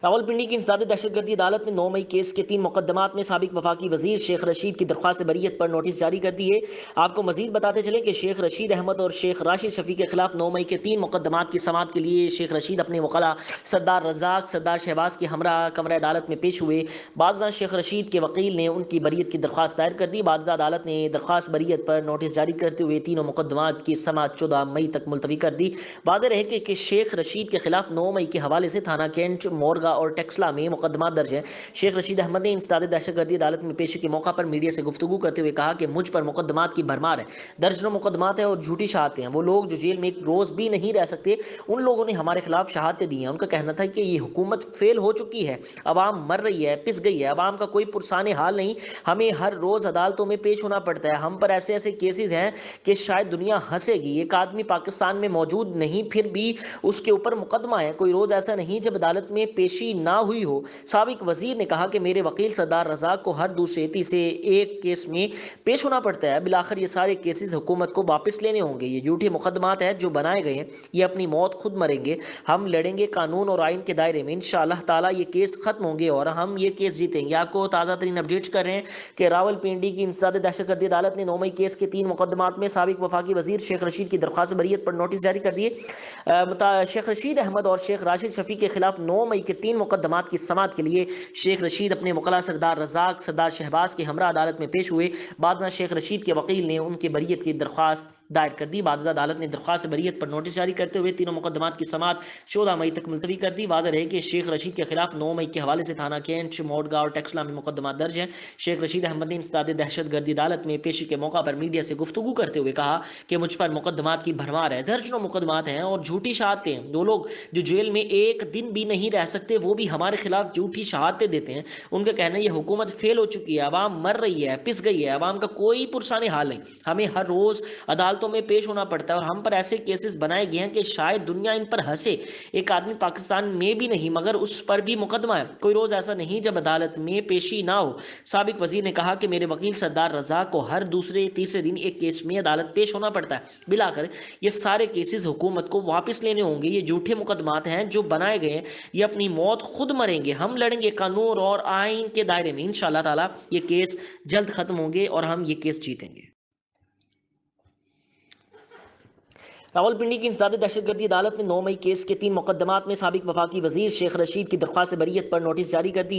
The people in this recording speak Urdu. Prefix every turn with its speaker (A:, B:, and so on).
A: راولپنڈی کی انسداد دہشت گردی عدالت نے 9 مئی کیس کے 3 مقدمات میں سابق وفاقی وزیر شیخ رشید کی درخواست بریت پر نوٹس جاری کر دی ہے۔ آپ کو مزید بتاتے چلیں کہ شیخ رشید احمد اور شیخ راشد شفیع کے خلاف 9 مئی کے 3 مقدمات کی سماعت کے لیے شیخ رشید اپنے وکلاء سردار رزاق، سردار شہباز کے ہمراہ کمرہ عدالت میں پیش ہوئے۔ بعد شیخ رشید کے وکیل نے ان کی بریت کی درخواست دائر کر دی۔ بعد عدالت نے درخواست بریت پر نوٹس جاری کرتے ہوئے تینوں مقدمات کی سماعت 14 مئی تک ملتوی کر دی۔ واضح رہے کہ شیخ رشید کے خلاف 9 مئی کے حوالے سے تھانہ کینٹ، مورگا اور ٹیکسلا میں مقدمات درج ہیں۔ شیخ رشید احمد نے انسداد دہشت گردی عدالت میں پیشی کے موقع پر میڈیا سے گفتگو کرتے ہوئے کہا کہ مجھ پر مقدمات کی بھرمار ہے، درجنوں مقدمات ہیں اور جھوٹی شہادتیں ہیں۔ وہ لوگ جو جیل میں ایک روز بھی نہیں رہ سکتے، ان لوگوں نے ہمارے خلاف شہادتیں دی ہیں۔ ان کا کہنا تھا کہ یہ حکومت فیل ہو چکی ہے، عوام مر رہی ہے، پس گئی ہے، عوام کا کوئی پرسان حال نہیں، ہمیں ہر روز عدالتوں میں پیش ہونا پڑتا ہے، ہم پر ایسے ایسے کیسز ہیں کہ شاید دنیا ہنسے گی۔ ایک آدمی پاکستان میں موجود نہیں، پھر بھی اس کے اوپر مقدمہ ہے، کوئی روز ایسا نہیں جب عدالت میں پیشی نہ ہوئی ہو۔ سابق وزیر نے کہا کہ میرے وکیل سردار رزاق کو ہر دوسرے تیسرے ایک کیس میں پیش ہونا پڑتا ہے، بالآخر یہ سارے کیسز حکومت کو واپس لینے ہوں گے۔ یہ جھوٹے مقدمات ہیں جو بنائے گئے ہیں، یہ اپنی موت خود مریں گے، ہم لڑیں گے قانون اور آئین کے دائرے میں، انشاءاللہ تعالی یہ کیس ختم ہوں گے اور ہم یہ کیس جیتیں گے۔ آپ کو تازہ ترین اپڈیٹس کر رہے ہیں کہ راولپنڈی کی انسداد دہشت گردی عدالت نے 9 مئی کیس کے 3 مقدمات میں سابق وفاقی وزیر شیخ رشید کی درخواست بریت پر نوٹس جاری کر دیے۔ شیخ رشید احمد اور شیخ راشد شفیع کے خلاف 9 مئی کے 3 مقدمات کی سماعت کے لیے شیخ رشید اپنے وکلاء سردار رزاق، سردار شہباز کے ہمراہ عدالت میں پیش ہوئے۔ بعد شیخ رشید کے وکیل نے ان کی بریت کی درخواست دائر کر دی۔ بعد عدالت نے درخواست بریت پر نوٹس جاری کرتے ہوئے تینوں مقدمات کی سماعت 14 مئی تک ملتوی کر دی۔ واضح رہے کہ شیخ رشید کے خلاف 9 مئی کے حوالے سے تھانہ کینٹ، مورگا اور ٹیکسلا میں مقدمات درج ہیں۔ شیخ رشید احمد نے انسداد دہشت گردی عدالت میں پیشی کے موقع پر میڈیا سے گفتگو کرتے ہوئے کہا کہ مجھ پر مقدمات کی بھرمار ہے، درجنوں مقدمات ہیں اور جھوٹی شہادتیں ہیں۔ دو لوگ جو جیل میں ایک دن بھی نہیں رہ سکتے، وہ بھی ہمارے خلاف جھوٹی شہادتیں دیتے ہیں۔ ان کا کہنا ہے یہ حکومت فیل ہو چکی ہے، عوام مر رہی ہے، پس گئی ہے، عوام کا کوئی پرسان حال نہیں، ہمیں ہر روز عدالتوں میں پیش ہونا پڑتا ہے اور ہم پر ایسے کیسز بنائے گئے ہیں کہ شاید دنیا ان پر ہنسے۔ ایک آدمی پاکستان میں بھی نہیں مگر اس پر بھی مقدمہ ہے، کوئی روز ایسا نہیں جب عدالت میں پیشی نہ ہو۔ سابق وزیر نے کہا کہ میرے وکیل سردار رزاق کو ہر دوسرے تیسرے دن ایک کیس میں عدالت پیش ہونا پڑتا ہے، بالآخر یہ سارے کیسز حکومت کو واپس لینے ہوں گے۔ یہ جھوٹے مقدمات ہیں جو بنائے گئے ہیں، یہ اپنی موت خود مریں گے، ہم لڑیں گے قانون اور آئین کے دائرے میں، انشاءاللہ تعالی یہ کیس جلد ختم ہوں گے اور ہم یہ کیس جیتیں گے۔ راولپنڈی کی انسداد دہشت گردی عدالت نے 9 مئی کیس کے 3 مقدمات میں سابق وفاقی وزیر شیخ رشید کی درخواست بریت پر نوٹس جاری کر دی۔